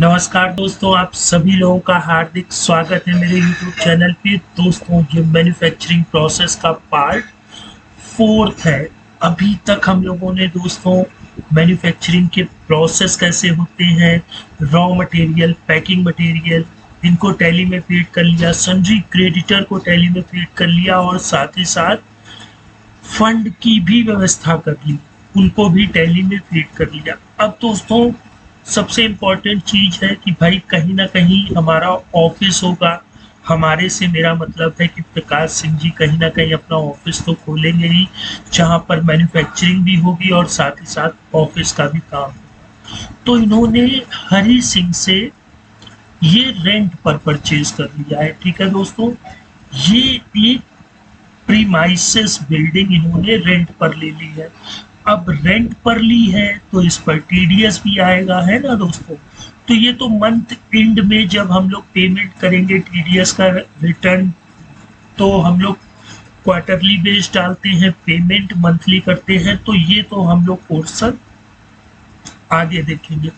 नमस्कार दोस्तों, आप सभी लोगों का हार्दिक स्वागत है मेरे YouTube चैनल पे। दोस्तों, ये मैन्युफैक्चरिंग प्रोसेस का पार्ट 4 है। अभी तक हम लोगों ने दोस्तों मैन्युफैक्चरिंग के प्रोसेस कैसे होते हैं, रॉ मटेरियल, पैकिंग मटेरियल, इनको टैली में फीड कर लिया, सन्ड्री क्रेडिटर को टैली में फीड कर लिया और साथ ही साथ फंड की भी व्यवस्था कर ली, उनको भी टैली में फीड कर लिया। अब दोस्तों सबसे इम्पोर्टेंट चीज है कि भाई कहीं ना कहीं हमारा ऑफिस होगा। हमारे से मेरा मतलब है कि प्रकाश सिंह जी कहीं ना कहीं अपना ऑफिस तो खोलेंगे ही, जहां पर मैन्युफैक्चरिंग भी होगी और साथ ही साथ ऑफिस का भी काम होगा। तो इन्होंने हरी सिंह से ये रेंट पर परचेज कर लिया है। ठीक है दोस्तों, ये एक प्रीमाइसेस बिल्डिंग इन्होंने रेंट पर ले ली है। अब रेंट पर ली है तो इस पर टीडीएस भी आएगा, है ना दोस्तों। तो ये तो मंथ एंड में जब हम लोग पेमेंट करेंगे टीडीएस का रिटर्न, तो हम लोग क्वार्टरली बेस डालते हैं, पेमेंट मंथली करते हैं, तो ये तो हम लोग पोर्शन आगे देखेंगे।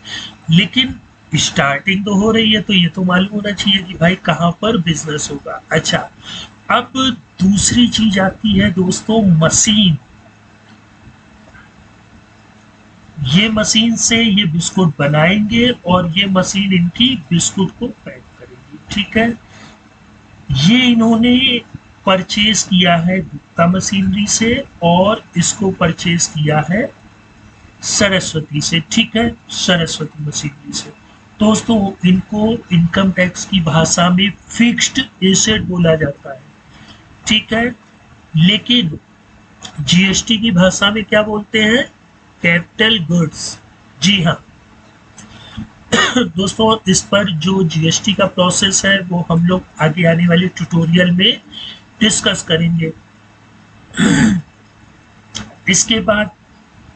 लेकिन स्टार्टिंग तो हो रही है, तो ये तो मालूम होना चाहिए कि भाई कहाँ पर बिजनेस होगा। अच्छा, अब दूसरी चीज आती है दोस्तों मशीन। ये मशीन से ये बिस्कुट बनाएंगे और ये मशीन इनकी बिस्कुट को पैक करेगी। ठीक है, ये इन्होंने परचेज किया है गुप्ता मशीनरी से और इसको परचेज किया है सरस्वती से। ठीक है, सरस्वती मशीनरी से। दोस्तों, इनको इनकम टैक्स की भाषा में फिक्स्ड एसेट बोला जाता है। ठीक है, लेकिन जीएसटी की भाषा में क्या बोलते हैं? Capital goods. जी हाँ दोस्तों, इस पर जो जीएसटी का प्रोसेस है वो हम लोग आगे आने वाले ट्यूटोरियल में डिस्कस करेंगे। इसके बाद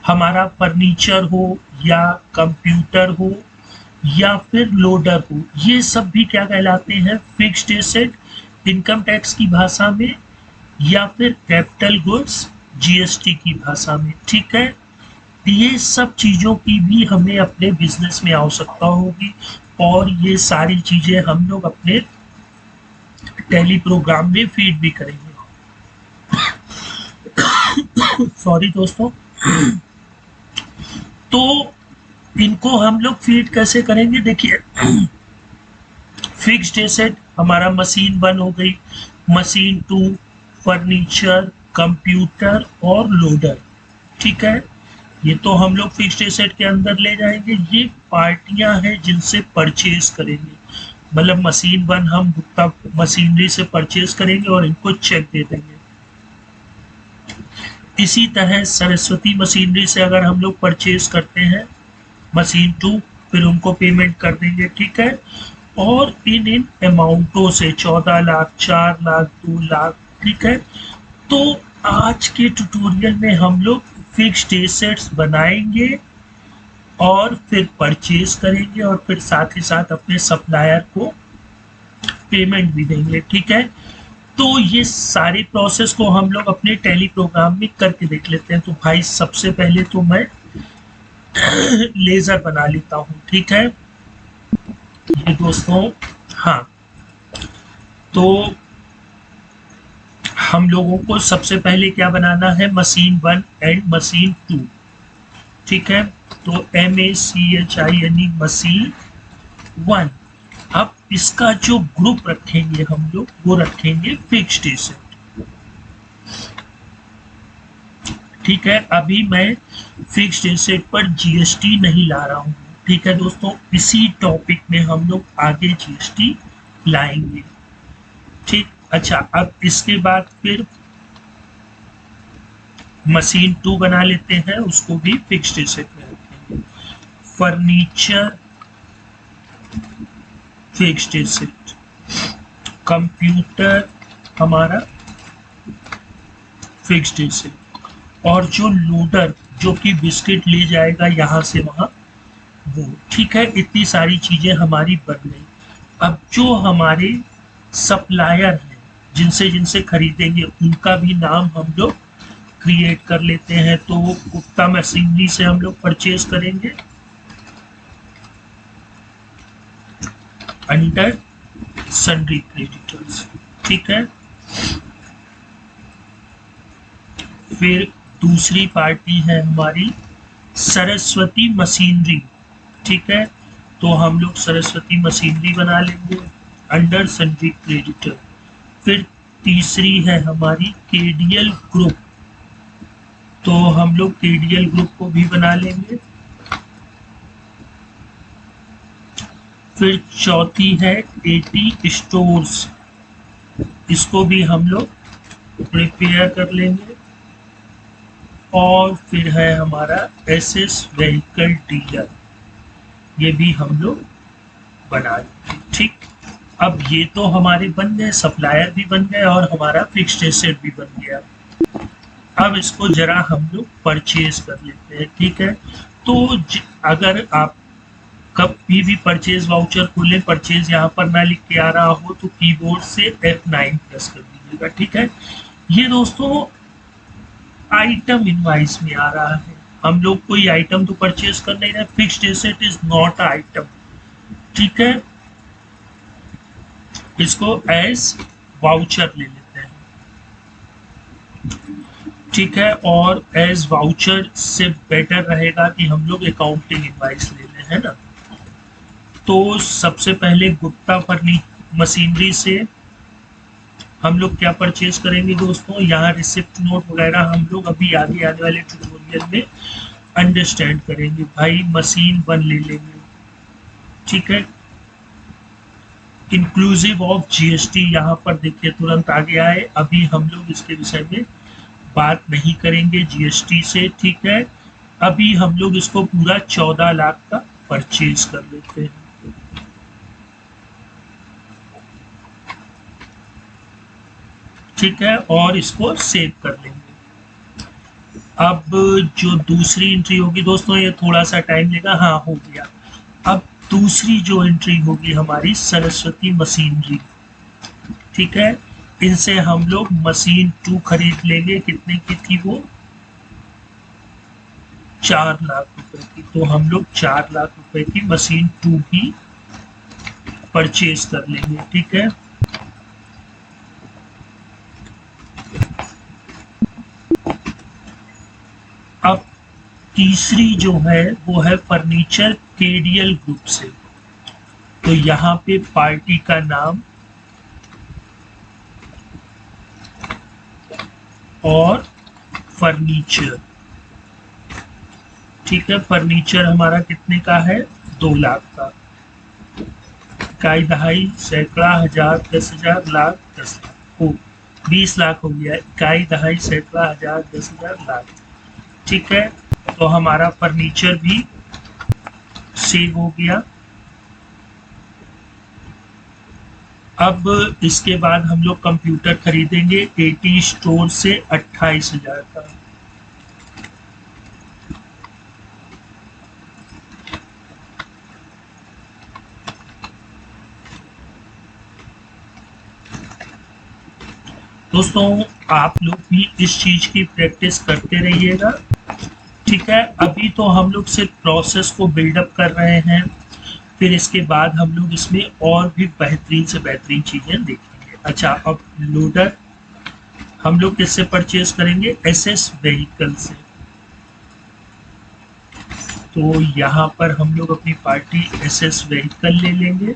हमारा फर्नीचर हो या कंप्यूटर हो या फिर लोडर हो, ये सब भी क्या कहलाते हैं? फिक्स्ड एसेट इनकम टैक्स की भाषा में, या फिर कैपिटल गुड्स जीएसटी की भाषा में। ठीक है, ये सब चीजों की भी हमें अपने बिजनेस में आवश्यकता होगी और ये सारी चीजें हम लोग अपने टैली प्रोग्राम में फीड भी करेंगे। सॉरी दोस्तों। तो इनको हम लोग फीड कैसे करेंगे? देखिए, फिक्स्ड एसेट हमारा मशीन 1 हो गई, मशीन 2 फर्नीचर, कंप्यूटर और लोडर। ठीक है, ये तो हम लोग फिक्स्ड एसेट के अंदर ले जाएंगे। ये पार्टियां हैं जिनसे परचेज करेंगे, मतलब मशीन 1 हम गुप्ता मशीनरी से परचेज करेंगे और इनको चेक दे देंगे। इसी तरह सरस्वती मशीनरी से अगर हम लोग परचेज करते हैं मशीन 2, फिर उनको पेमेंट कर देंगे। ठीक है, और इन अमाउंटों से 14 लाख, 4 लाख, 2 लाख। ठीक है, तो आज के ट्यूटोरियल में हम लोग फिक्स्ड एसेट्स बनाएंगे और फिर परचेज करेंगे और फिर साथ ही साथ अपने सप्लायर को पेमेंट भी देंगे। ठीक है, तो ये सारी प्रोसेस को हम लोग अपने टैली प्रोग्राम में करके देख लेते हैं। तो भाई सबसे पहले तो मैं लेजर बना लेता हूँ। ठीक है, ये दोस्तों, हाँ, तो हम लोगों को सबसे पहले क्या बनाना है? Machine 1 and machine 2। ठीक है, तो MACHINE मशीन 1। अब इसका जो ग्रुप रखेंगे हम लोग, वो रखेंगे फिक्स्ड एसेट। ठीक है, अभी मैं फिक्स्ड एसेट पर जीएसटी नहीं ला रहा हूँ। ठीक है दोस्तों, इसी टॉपिक में हम लोग आगे जीएसटी लाएंगे। ठीक, अच्छा, अब इसके बाद फिर मशीन 2 बना लेते हैं, उसको भी फिक्स्ड एसेट में रखेंगे। फर्नीचर फिक्स्ड एसेट, कंप्यूटर हमारा फिक्स्ड एसेट, और जो लोडर जो कि बिस्किट ले जाएगा यहाँ से वहां, वो। ठीक है, इतनी सारी चीजें हमारी बन गई। अब जो हमारे सप्लायर हैं जिनसे जिनसे खरीदेंगे, उनका भी नाम हम लोग क्रिएट कर लेते हैं। तो गुप्ता मशीनरी से हम लोग परचेज करेंगे अंडर सन्ड्री क्रेडिटर्स। ठीक है, फिर दूसरी पार्टी है हमारी सरस्वती मशीनरी। ठीक है, तो हम लोग सरस्वती मशीनरी बना लेंगे अंडर सन्ड्री क्रेडिटर। फिर तीसरी है हमारी केडीएल ग्रुप, तो हम लोग केडीएल ग्रुप को भी बना लेंगे। फिर चौथी है एटी स्टोर्स, इसको भी हम लोग प्रिपेयर कर लेंगे। और फिर है हमारा एसएस व्हीकल डीलर, ये भी हम लोग बना लेंगे। ठीक, अब ये तो हमारे बन गए, सप्लायर भी बन गए और हमारा फिक्स्ड एसेट भी बन गया। अब इसको जरा हम लोग परचेज कर लेते हैं। ठीक है, तो अगर आप कभी भी परचेज वाउचर खोलें, परचेज यहाँ पर ना लिख के आ रहा हो तो कीबोर्ड से F9 प्रेस कर दीजिएगा। ठीक है, ये दोस्तों आइटम इनवाइस में आ रहा है, हम लोग कोई आइटम तो परचेज कर नहीं रहे, fixed asset is not item. ठीक है, इसको एज वाउचर ले लेते हैं। ठीक है, और एज वाउचर से बेटर रहेगा कि हम लोग अकाउंटिंग इनवाइस ले लें, है ना। तो सबसे पहले गुप्ता मशीनरी से हम लोग क्या परचेज करेंगे दोस्तों, यहाँ रिसिप्ट नोट वगैरह हम लोग अभी आगे आने वाले ट्यूटोरियल में अंडरस्टैंड करेंगे। भाई मशीन 1 ले लेंगे। ठीक है, इंक्लूसिव ऑफ जीएसटी यहाँ पर देखिए तुरंत आगे आए, अभी हम लोग इसके विषय में बात नहीं करेंगे जीएसटी से। ठीक है, अभी हम लोग इसको पूरा 14 लाख का परचेज कर लेते हैं। ठीक है, और इसको सेव कर लेंगे। अब जो दूसरी एंट्री होगी दोस्तों, ये थोड़ा सा टाइम लेगा। हाँ, हो गया। अब दूसरी जो एंट्री होगी हमारी सरस्वती मशीनरी। ठीक है, इनसे हम लोग मशीन 2 खरीद लेंगे। कितने की थी वो? 4 लाख रुपए की। तो हम लोग 4 लाख रुपए की मशीन 2 भी परचेज कर लेंगे। ठीक है, अब तीसरी जो है वो है फर्नीचर केडीएल ग्रुप से। तो यहाँ पे पार्टी का नाम और फर्नीचर। ठीक है, फर्नीचर हमारा कितने का है? 2 लाख का। इकाई दहाई सैकड़ा हजार 10,000 लाख 10 लाख हो 20 लाख हो गया। इकाई दहाई सैकड़ा हजार 10,000 लाख। ठीक है, तो हमारा फर्नीचर भी सेव हो गया। अब इसके बाद हम लोग कंप्यूटर खरीदेंगे 80 स्टोर से 28,000 का। दोस्तों आप लोग भी इस चीज की प्रैक्टिस करते रहिएगा। ठीक है, अभी तो हम लोग सिर्फ प्रोसेस को बिल्डअप कर रहे हैं, फिर इसके बाद हम लोग इसमें और भी बेहतरीन से बेहतरीन चीजें देखेंगे। अच्छा, अब लोडर हम लोग किससे परचेज करेंगे? एसएस व्हीकल से। तो यहाँ पर हम लोग अपनी पार्टी एसएस व्हीकल ले लेंगे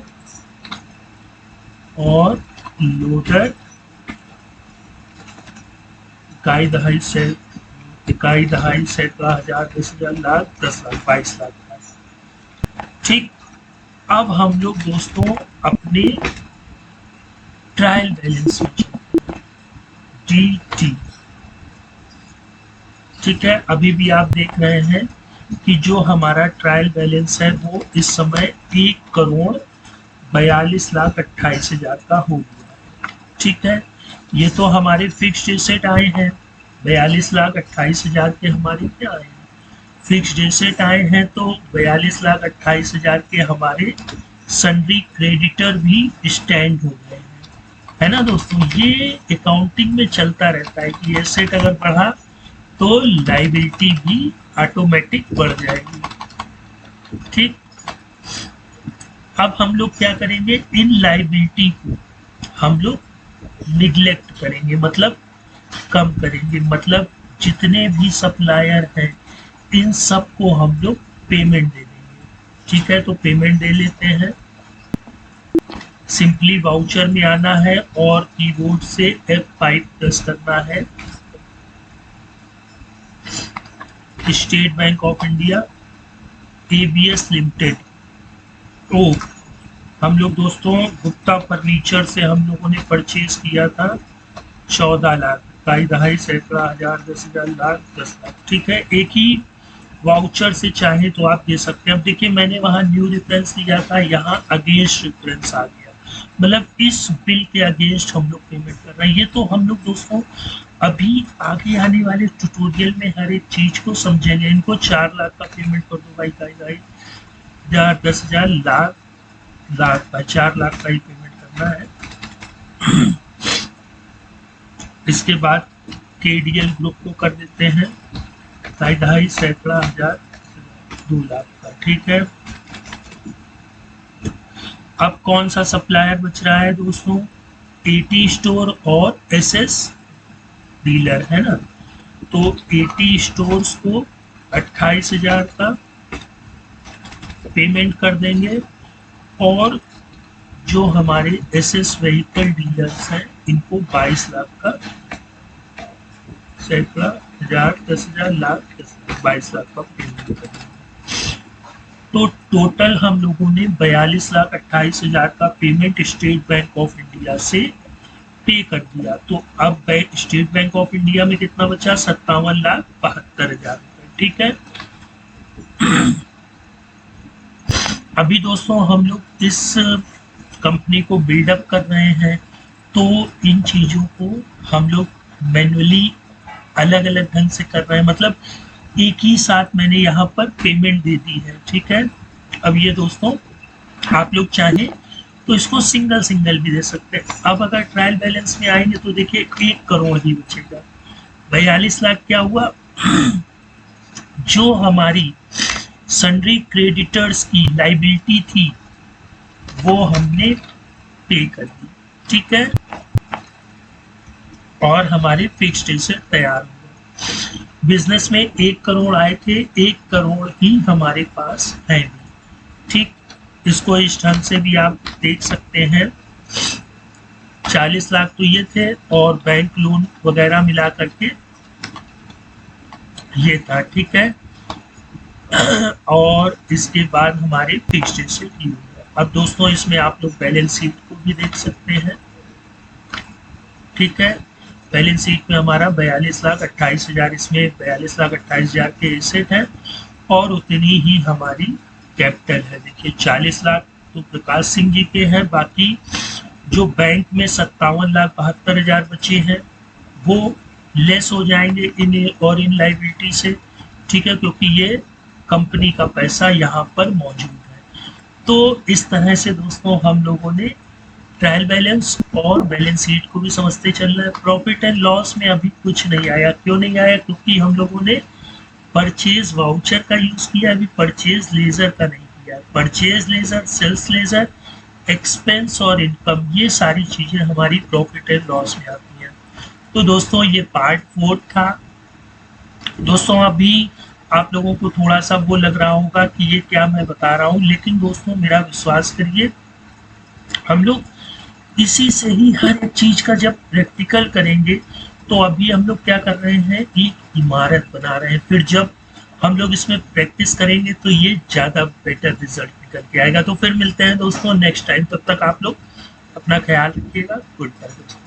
और लोडर इकाई दहाई सैकड़ा हजार 10,000 लाख 10 लाख 22 लाख। ठीक, अब हम लोग दोस्तों अपने ट्रायल बैलेंस में DT। ठीक है, अभी भी आप देख रहे हैं कि जो हमारा ट्रायल बैलेंस है वो इस समय 1,42,28,000 का हो गया। ठीक है, ये तो हमारे फिक्स्ड एसेट आए हैं 42,28,000 के। हमारे क्या आए हैं? फिक्स्ड एसेट आए हैं। तो 42,28,000 के हमारे सन्ड्री क्रेडिटर भी स्टैंड हो गए हैं, है ना दोस्तों। ये अकाउंटिंग में चलता रहता है कि एसेट अगर बढ़ा तो लायबिलिटी भी ऑटोमेटिक बढ़ जाएगी। ठीक, अब हम लोग क्या करेंगे, इन लाइबिलिटी को हम लोग निग्लेक्ट करेंगे, मतलब कम करेंगे, मतलब जितने भी सप्लायर हैं इन सब को हम लोग पेमेंट दे देंगे। ठीक है, तो पेमेंट दे लेते हैं। सिंपली वाउचर में आना है और कीबोर्ड से F5 प्रेस करना है। State Bank of India ABS limited. ओ, हम लोग दोस्तों गुप्ता फर्नीचर से हम लोगों ने परचेज किया था 14 लाख, ढाई ढाई सैकड़ा हजार 10,000 लाख 10 लाख। ठीक है, एक ही वाउचर से चाहे तो आप दे सकते हैं। अब देखिए मैंने वहां न्यू रेफरेंस लिया था, यहाँ अगेंस्ट रेफरेंस आ गया, मतलब इस बिल के अगेंस्ट हम लोग पेमेंट कर रहे हैं। ये तो हम लोग दोस्तों अभी आगे आने वाले ट्यूटोरियल में हर एक चीज को समझेंगे। इनको 4 लाख का पेमेंट कर दो भाई, ढाई ढाई हजार 10,000 लाख लाख भाई, 4 लाख का ही पेमेंट करना है। इसके बाद KDL ग्रुप को कर देते हैं ढाई ढाई सैकड़ा हजार 2 लाख का। ठीक है, अब कौन सा सप्लायर बच रहा है दोस्तों, AT स्टोर और SS डीलर, है ना। तो AT स्टोर्स को 28,000 का पेमेंट कर देंगे और जो हमारे SS व्हीकल डीलर्स हैं इनको 22 लाख का सैकड़ा हजार 10,000 लाख 22 लाख का पेमेंट कर देंगे। तो टोटल हम लोगों ने 42,28,000 का payment state Bank of India से पे कर दिया। तो अब स्टेट बैंक ऑफ इंडिया में कितना बचा, 57,72,000 रुपए। ठीक है, अभी दोस्तों हम लोग इस कंपनी को बिल्डअप कर रहे हैं, तो इन चीज़ों को हम लोग मैन्युअली अलग अलग ढंग से कर रहे हैं, मतलब एक ही साथ मैंने यहाँ पर पेमेंट दे दी है। ठीक है, अब ये दोस्तों आप लोग चाहें तो इसको सिंगल सिंगल भी दे सकते हैं। अब अगर ट्रायल बैलेंस में आएंगे तो देखिए 1 करोड़ ही बचेगा। 42 लाख क्या हुआ, जो हमारी सन्ड्री क्रेडिटर्स की लाइबिलिटी थी वो हमने पे कर दी। ठीक है, और हमारे फिक्स्ड एसेट तैयार हुए। बिजनेस में 1 करोड़ आए थे, 1 करोड़ ही हमारे पास है भी। ठीक, इसको इस ढंग से भी आप देख सकते हैं। 40 लाख तो ये थे और बैंक लोन वगैरह मिला करके ये था। ठीक है, और इसके बाद हमारे फिक्स्ड एसेट ही हुआ। अब दोस्तों इसमें आप लोग बैलेंस शीट को भी देख सकते हैं। ठीक है, बैलेंस शीट में हमारा 42,28,000, इसमें 42,28,000 के एसेट हैं और उतनी ही हमारी कैपिटल है। देखिए 40 लाख तो प्रकाश सिंह जी के हैं, बाकी जो बैंक में 57,72,000 बचे हैं वो लेस हो जाएंगे इन और इन लाइबिलिटी से। ठीक है, क्योंकि ये कंपनी का पैसा यहाँ पर मौजूद है। तो इस तरह से दोस्तों हम लोगों ने ट्रायल बैलेंस और बैलेंस शीट को भी समझते चल रहा है। प्रॉफिट एंड लॉस में अभी कुछ नहीं आया, क्यों नहीं आया, क्योंकि हम लोगों ने परचेज वाउचर का यूज किया, अभी परचेज लेजर का नहीं किया। Purchase ledger, sales ledger, expense और इनकम, ये सारी चीजें हमारी प्रॉफिट एंड लॉस में आती हैं। तो दोस्तों ये पार्ट 4 था। दोस्तों अभी आप लोगों को थोड़ा सा वो लग रहा होगा कि ये क्या मैं बता रहा हूँ, लेकिन दोस्तों मेरा विश्वास करिए, हम लोग इसी से ही हर एक चीज का जब प्रैक्टिकल करेंगे, तो अभी हम लोग क्या कर रहे हैं, एक इमारत बना रहे हैं, फिर जब हम लोग इसमें प्रैक्टिस करेंगे तो ये ज्यादा बेटर रिजल्ट निकल के आएगा। तो फिर मिलते हैं दोस्तों नेक्स्ट टाइम, तब तक आप लोग अपना ख्याल रखिएगा। गुड बाय दोस्तों।